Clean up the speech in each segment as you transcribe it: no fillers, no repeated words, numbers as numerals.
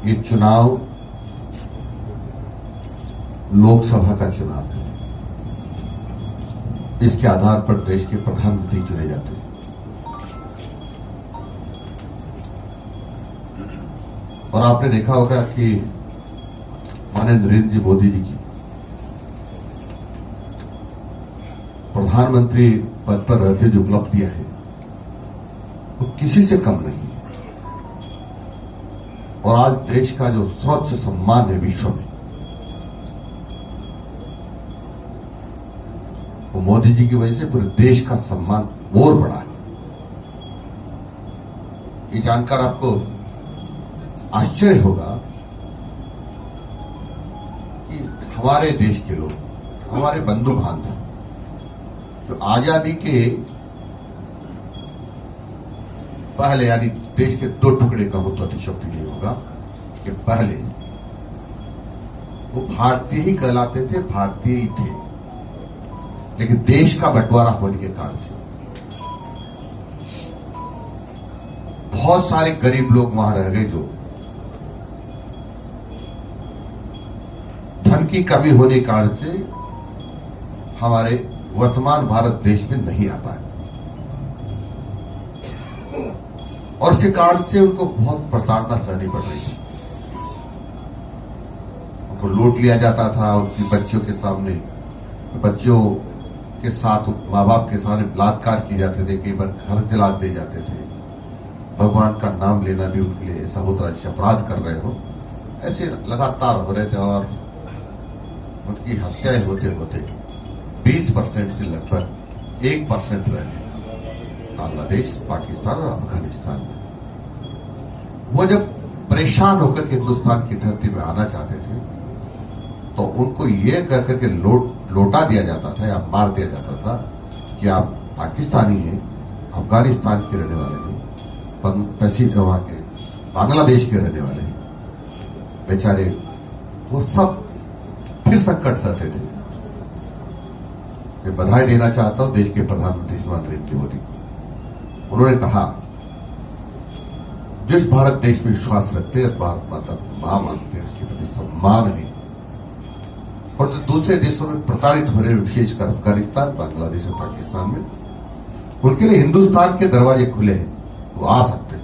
ये चुनाव लोकसभा का चुनाव है। इसके आधार पर देश के प्रधानमंत्री चुने जाते हैं और आपने देखा होगा कि माननीय नरेंद्र जी मोदी जी की प्रधानमंत्री पद पर रहते जो उपलब्धियां हैं वो किसी से कम नहीं है और आज देश का जो सर्वोच्च सम्मान है विश्व में वो मोदी जी की वजह से पूरे देश का सम्मान और बढ़ा है। ये जानकर आपको आश्चर्य होगा कि हमारे देश के लोग, हमारे बंधु बांधव जो आजादी के पहले, यानी देश के दो टुकड़े का हो तो अतिशयोक्ति नहीं होगा कि पहले वो भारतीय ही कहलाते थे, भारतीय ही थे, लेकिन देश का बंटवारा होने के कारण से बहुत सारे गरीब लोग वहां रह गए जो धन की कमी होने के कारण से हमारे वर्तमान भारत देश में नहीं आ पाए और उसके कारण से उनको बहुत प्रताड़ना सहनी पड़ रही थी। उनको लूट लिया जाता था, उनकी बच्चियों के सामने, बच्चियों के साथ मां बाप के सामने बलात्कार किए जाते थे, कई बार घर जला दिए जाते थे। भगवान का नाम लेना भी उनके लिए ऐसा होता जैसे अपराध कर रहे हो, ऐसे लगातार हो रहे थे और उनकी हत्याएं होते होते 20% से लगभग 1% रह गए बांग्लादेश, पाकिस्तान और अफगानिस्तान में। वो जब परेशान होकर के हिंदुस्तान की धरती में आना चाहते थे तो उनको ये कहकर के लौटा दिया जाता था या मार दिया जाता था कि आप पाकिस्तानी हैं, अफगानिस्तान के रहने वाले हैं, पैसिफिक वहां के बांग्लादेश के रहने वाले हैं। बेचारे वो सब फिर संकट सहते थे। मैं बधाई देना चाहता हूं देश के प्रधानमंत्री श्री नरेंद्र मोदी को। उन्होंने कहा जिस भारत देश में विश्वास रखते हैं, भारत माता मां मानते हैं, उसके प्रति सम्मान है और जो दूसरे देशों में प्रताड़ित हो रहे हैं, विशेषकर अफगानिस्तान, बांग्लादेश और पाकिस्तान में, उनके लिए हिंदुस्तान के दरवाजे खुले हैं, वो आ सकते हैं।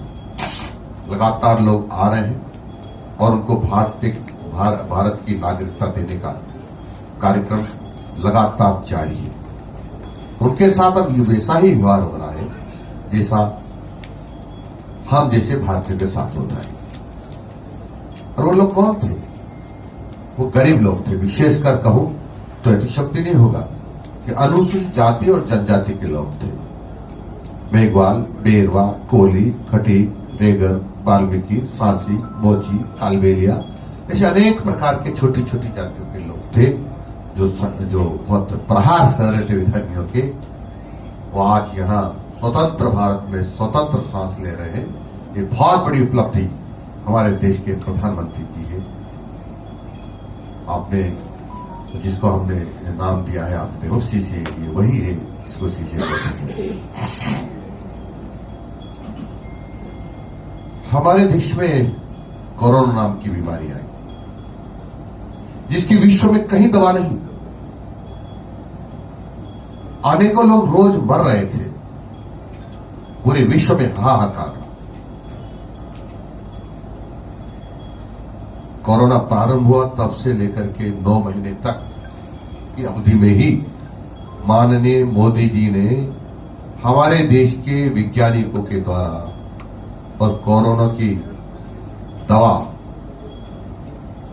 लगातार लोग आ रहे हैं और उनको भारत की नागरिकता देने का कार्यक्रम लगातार जारी है। उनके साथ अब वैसा ही व्यवहार हो रहा है जैसा हम जैसे भारतीयों के साथ होता है। और वो लोग कौन थे? वो गरीब लोग थे। विशेषकर कहूं तो अतिशयोक्ति नहीं होगा कि अनुसूचित जाति और जनजाति के लोग थे। मेघवाल, बेरवा, कोली, खटीक, रेगर, वाल्मीकि, सांसी, मोची, कालबेलिया, ऐसे अनेक प्रकार के छोटी छोटी जातियों के लोग थे जो बहुत प्रहार सह रहे थे विधर्मियों के। वो आज यहां स्वतंत्र भारत में स्वतंत्र सांस ले रहे हैं। ये बहुत बड़ी उपलब्धि हमारे देश के प्रधानमंत्री की है। आपने जिसको हमने नाम दिया है, आपने वो सीसीए की, वही है जिसको सीसीए कहते हैं। हमारे देश में कोरोना नाम की बीमारी आई जिसकी विश्व में कहीं दवा नहीं। अनेकों लोग रोज मर रहे थे, पूरे विश्व में हाहाकार। कोरोना प्रारंभ हुआ तब से लेकर के 9 महीने तक की अवधि में ही माननीय मोदी जी ने हमारे देश के वैज्ञानिकों के द्वारा और कोरोना की दवा,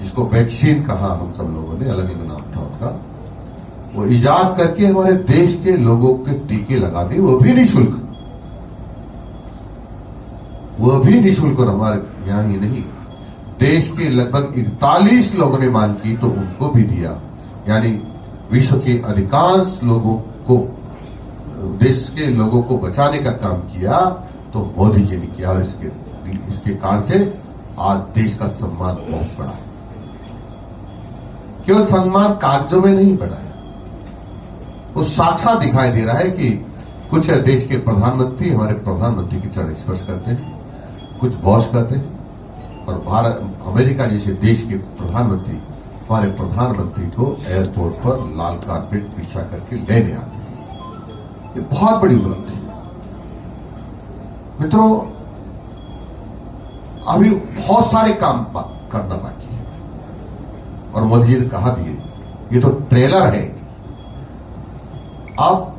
जिसको वैक्सीन कहा हम सब लोगों ने, अलग अलग नाम था उनका, वो इजाद करके हमारे देश के लोगों के टीके लगा दिए, वो भी निःशुल्क। वो भी निःशुल्क और हमारे यहां ही नहीं, देश के लगभग 41 लोगों ने मांग की तो उनको भी दिया। यानी विश्व के अधिकांश लोगों को, देश के लोगों को बचाने का काम किया तो मोदी जी ने किया और इसके कारण से आज देश का सम्मान बहुत बढ़ा है। केवल सम्मान कागजों में नहीं बढ़ा है, वो साक्षात दिखाई दे रहा है कि कुछ देश के प्रधानमंत्री हमारे प्रधानमंत्री के चरण स्पर्श करते हैं, कुछ बॉस करते हैं, और अमेरिका जैसे देश के प्रधानमंत्री हमारे प्रधानमंत्री को एयरपोर्ट पर लाल कारपेट बिछा करके लेने आते हैं। ये बहुत बड़ी उपलब्धि है मित्रों। अभी बहुत सारे काम करना बाकी है, और मोदी जी ने कहा भी है ये तो ट्रेलर है, अब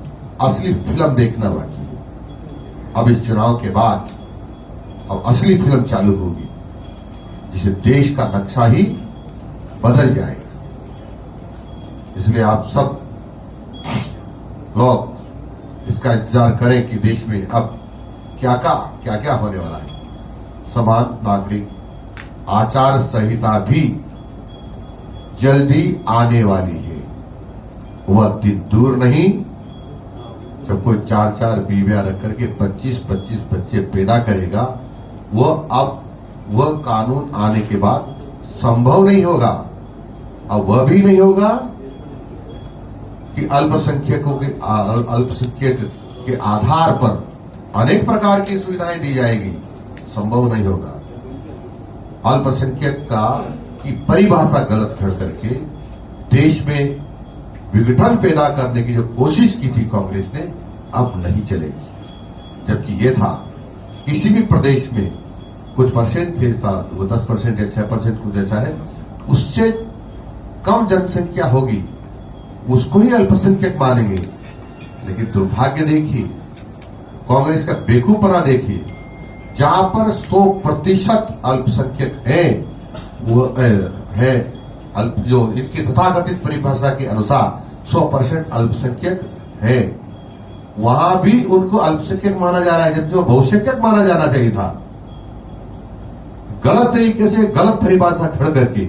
असली फिल्म देखना बाकी है। अब इस चुनाव के बाद अब असली फिल्म चालू होगी, जिसे देश का नक्शा ही बदल जाएगा। इसलिए आप सब लोग इसका इंतजार करें कि देश में अब क्या क्या होने वाला है। समान नागरिक आचार संहिता भी जल्दी आने वाली है। वह दिन दूर नहीं जब कोई 4 बीवियां रख करके 25 बच्चे पैदा करेगा। वह कानून आने के बाद संभव नहीं होगा। अब वह भी नहीं होगा कि अल्पसंख्यक के आधार पर अनेक प्रकार की सुविधाएं दी जाएगी, संभव नहीं होगा। अल्पसंख्यक की परिभाषा गलत कर करके देश में विघटन पैदा करने की जो कोशिश की थी कांग्रेस ने, अब नहीं चलेगी। जबकि ये था किसी भी प्रदेश में कुछ परसेंटेज था, वो 10% या 6% कुछ ऐसा है, उससे कम जनसंख्या होगी उसको ही अल्पसंख्यक मानेंगे। लेकिन दुर्भाग्य देखिए, कांग्रेस का बेवकूफपना देखिए, जहां पर 100% अल्पसंख्यक है, वो है जो इनकी तथाकथित परिभाषा के अनुसार 100% अल्पसंख्यक है, वहां भी उनको अल्पसंख्यक माना जा रहा है, जबकि वो बहुसंख्यक माना जाना चाहिए था। गलत तरीके से गलत परिभाषा खड़ करके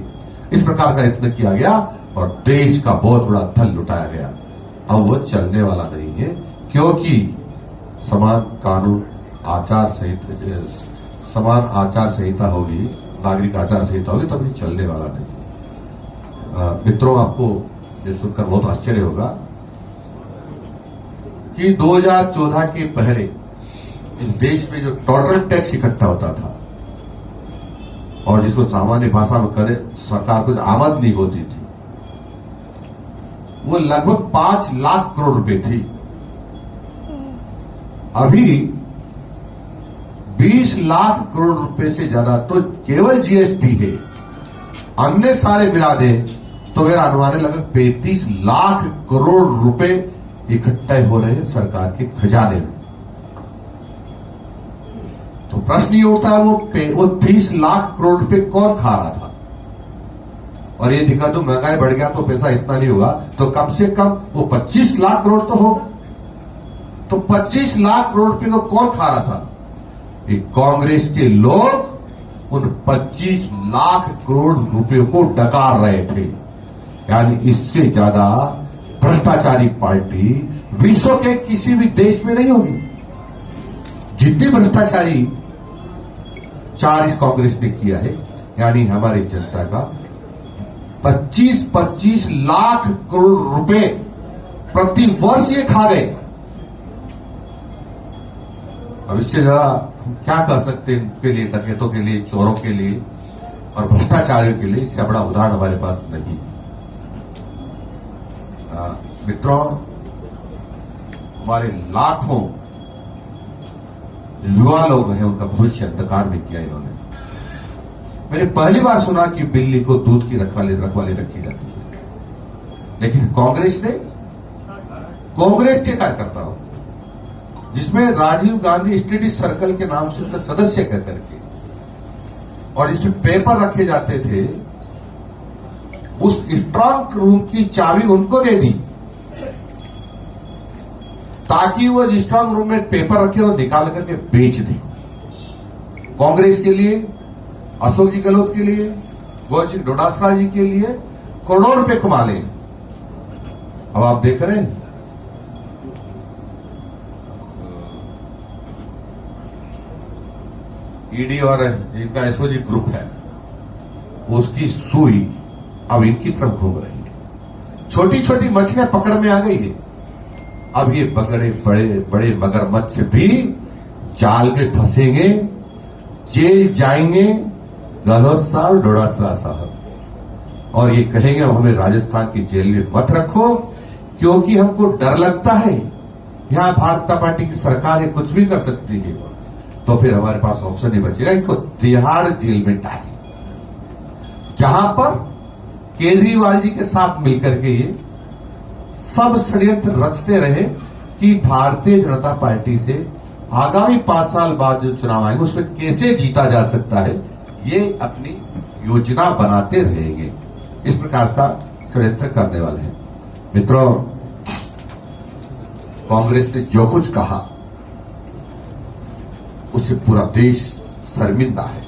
इस प्रकार का यत्न किया गया और देश का बहुत बड़ा धन लुटाया गया। अब वो चलने वाला नहीं है, क्योंकि समान आचार संहिता होगी, नागरिक आचार संहिता होगी, तभी चलने वाला नहीं। मित्रों, आपको ये सुनकर बहुत आश्चर्य होगा कि 2014 के पहले इस देश में जो टोटल टैक्स इकट्ठा होता था और जिसको सामान्य भाषा में करें सरकार को आमदनी होती थी, वो लगभग 5 लाख करोड़ रुपए थी। अभी 20 लाख करोड़ रुपए से ज्यादा तो केवल जीएसटी है। अन्य सारे मिला दें तो मेरा अनुमान है लगभग 35 लाख करोड़ रुपए इकट्ठे हो रहे हैं सरकार के खजाने में। तो प्रश्न ये उठता है वो 30 लाख करोड़ रुपए कौन खा रहा था? और ये दिखा तो महंगाई बढ़ गया तो पैसा इतना नहीं होगा, तो कम से कम वो 25 लाख करोड़ तो होगा। तो 25 लाख करोड़ रुपए को कौन खा रहा था? ये कांग्रेस के लोग उन 25 लाख करोड़ रुपए को डकार रहे थे। यानी इससे ज्यादा भ्रष्टाचारी पार्टी विश्व के किसी भी देश में नहीं होगी। जितनी भ्रष्टाचारी इस कांग्रेस ने किया है, यानी हमारी जनता का 25 लाख करोड़ रुपए प्रति वर्ष ये खा गए। अब इससे ज्यादा हम क्या कर सकते हैं इनके लिए, डकैतों के लिए, चोरों के लिए और भ्रष्टाचारियों के लिए? इससे बड़ा उदाहरण हमारे पास नहीं। मित्रों, हमारे लाखों युवा लोग हैं, उनका भविष्य अंधकार में किया इन्होंने। मैंने पहली बार सुना कि बिल्ली को दूध की रखवाली रखी जाती है, लेकिन कांग्रेस के कार्यकर्ताओं, जिसमें राजीव गांधी स्टडी सर्कल के नाम से उनका सदस्य कह करके, और इसमें पेपर रखे जाते थे, उस स्ट्रांग रूम की चाबी उनको दे दी ताकि वो स्ट्रांग रूम में पेपर रखे और निकाल करके बेच दें। कांग्रेस के लिए, अशोक जी गहलोत के लिए, गोविंद सिंह डोटासरा जी के लिए करोड़ों रुपए कमा लें। अब आप देख रहे हैं ईडी और इनका एसओजी ग्रुप है, उसकी सुई अब इनकी तरफ घूम रही है। छोटी छोटी मछलियां पकड़ में आ गई है। अब ये बड़े बड़े बड़े मगरमच्छ भी जाल में फंसेंगे, जेल जाएंगे, गहलोत साहब, डोडासरा साहब, और ये कहेंगे हमें राजस्थान की जेल में मत रखो क्योंकि हमको डर लगता है यहां भारतीय जनता पार्टी की सरकार है, कुछ भी कर सकती है। तो फिर हमारे पास ऑप्शन नहीं बचेगा, इनको तिहाड़ जेल में डालें, जहां पर केजरीवाल जी के साथ मिलकर के ये सब षड्यंत्र रचते रहे कि भारतीय जनता पार्टी से आगामी 5 साल बाद जो चुनाव आएंगे उसमें कैसे जीता जा सकता है, ये अपनी योजना बनाते रहेंगे। इस प्रकार का षड्यंत्र करने वाले हैं। मित्रों, कांग्रेस ने जो कुछ कहा उससे पूरा देश शर्मिंदा है।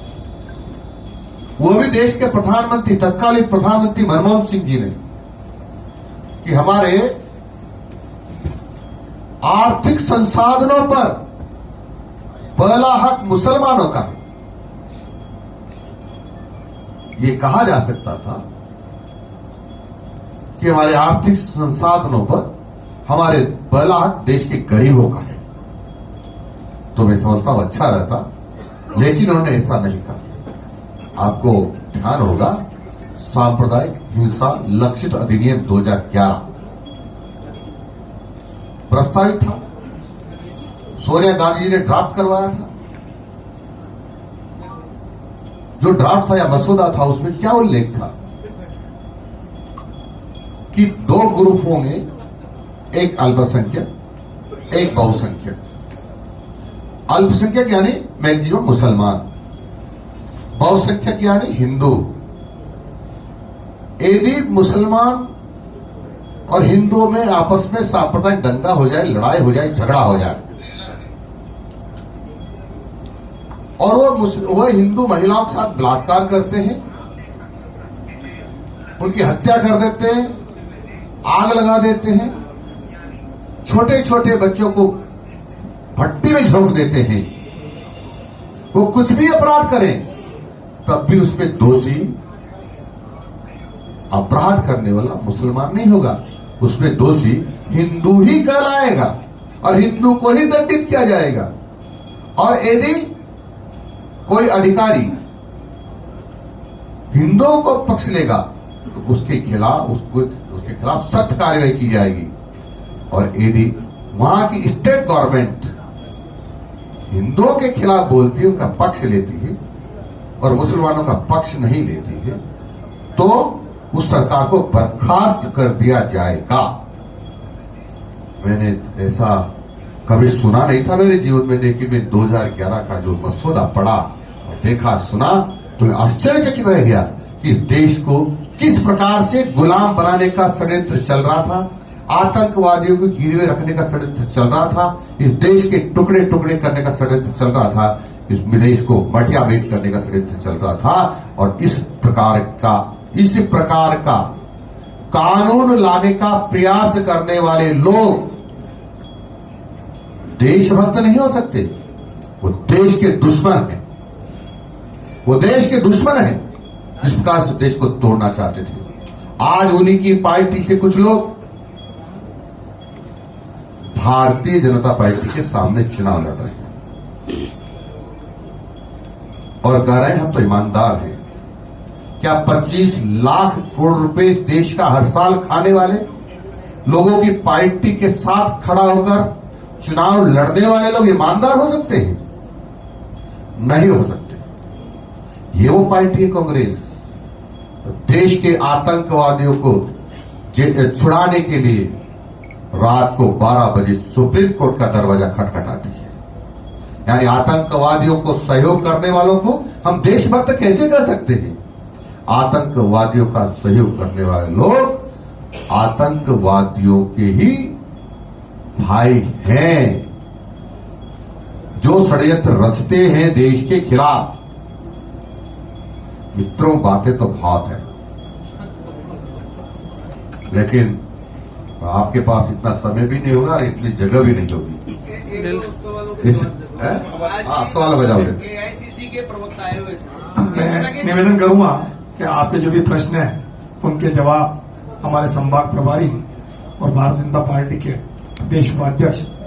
वो भी देश के प्रधानमंत्री, तत्कालीन प्रधानमंत्री मनमोहन सिंह जी ने, कि हमारे आर्थिक संसाधनों पर पहला हक मुसलमानों का है। ये कहा जा सकता था कि हमारे आर्थिक संसाधनों पर हमारे पहला हक देश के गरीबों का है, तो मैं समझता हूं अच्छा रहता, लेकिन उन्होंने ऐसा नहीं कहा। आपको ध्यान होगा, सांप्रदायिक हिंसा लक्षित अधिनियम 2011 प्रस्तावित था, सोनिया गांधी जी ने ड्राफ्ट करवाया था। जो ड्राफ्ट था या मसौदा था उसमें क्या उल्लेख था कि 2 ग्रुप होंगे, एक अल्पसंख्यक, एक बहुसंख्यक। अल्पसंख्यक यानी मैक्सिमम मुसलमान, बहुसंख्यक यानी हिंदू। यदि मुसलमान और हिंदुओं में आपस में सांप्रदायिक दंगा हो जाए, लड़ाई हो जाए, झगड़ा हो जाए, और वो हिंदू महिलाओं के साथ बलात्कार करते हैं, उनकी हत्या कर देते हैं, आग लगा देते हैं, छोटे छोटे बच्चों को भट्टी में झोंक देते हैं, वो कुछ भी अपराध करें तब भी उसमें दोषी अपराध करने वाला मुसलमान नहीं होगा, उसमें दोषी हिंदू ही कहलाएगा और हिंदू को ही दंडित किया जाएगा। और यदि कोई अधिकारी हिंदुओं को पक्ष लेगा तो उसके खिलाफ सख्त कार्रवाई की जाएगी। और यदि वहां की स्टेट गवर्नमेंट हिंदुओं के खिलाफ बोलती है, उनका पक्ष लेती है और मुसलमानों का पक्ष नहीं लेती है, तो उस सरकार को बर्खास्त कर दिया जाएगा। मैंने ऐसा कभी सुना नहीं था मेरे जीवन में, लेकिन मैं 2011 का जो मसौदा पढ़ा और देखा, सुना, तो मैं आश्चर्यचकित रह गया कि देश को किस प्रकार से गुलाम बनाने का षड्यंत्र चल रहा था, आतंकवादियों को गिरवे रखने का षड्यंत्र चल रहा था, इस देश के टुकड़े टुकड़े करने का षड्यंत्र चल रहा था, इस देश को मटिया मेट करने का षड्यंत्र चल रहा था। और इस प्रकार का कानून लाने का प्रयास करने वाले लोग देशभक्त नहीं हो सकते, वो देश के दुश्मन हैं, वो देश के दुश्मन हैं जिस प्रकार से देश को तोड़ना चाहते थे। आज उन्हीं की पार्टी से कुछ लोग भारतीय जनता पार्टी के सामने चुनाव लड़ रहे हैं और कह रहे हैं हम तो ईमानदार हैं। क्या 25 लाख करोड़ रुपए इस देश का हर साल खाने वाले लोगों की पार्टी के साथ खड़ा होकर चुनाव लड़ने वाले लोग ईमानदार हो सकते हैं? नहीं हो सकते। ये वो पार्टी है कांग्रेस, देश के आतंकवादियों को छुड़ाने के लिए रात को 12 बजे सुप्रीम कोर्ट का दरवाजा खटखटाती है। यानी आतंकवादियों को सहयोग करने वालों को हम देशभक्त कैसे कर सकते हैं? आतंकवादियों का सहयोग करने वाले लोग आतंकवादियों के ही भाई हैं, जो षड्यंत्र रचते हैं देश के खिलाफ। मित्रों, बातें तो बहुत है, लेकिन आपके पास इतना समय भी नहीं होगा और इतनी जगह भी नहीं होगी। सवाल हो जाओगे। एआईसीसी के प्रवक्ता आए हुए थे, मैं निवेदन करूंगा कि आपके जो भी प्रश्न हैं उनके जवाब हमारे संभाग प्रभारी और भारतीय जनता पार्टी के देश उपाध्यक्ष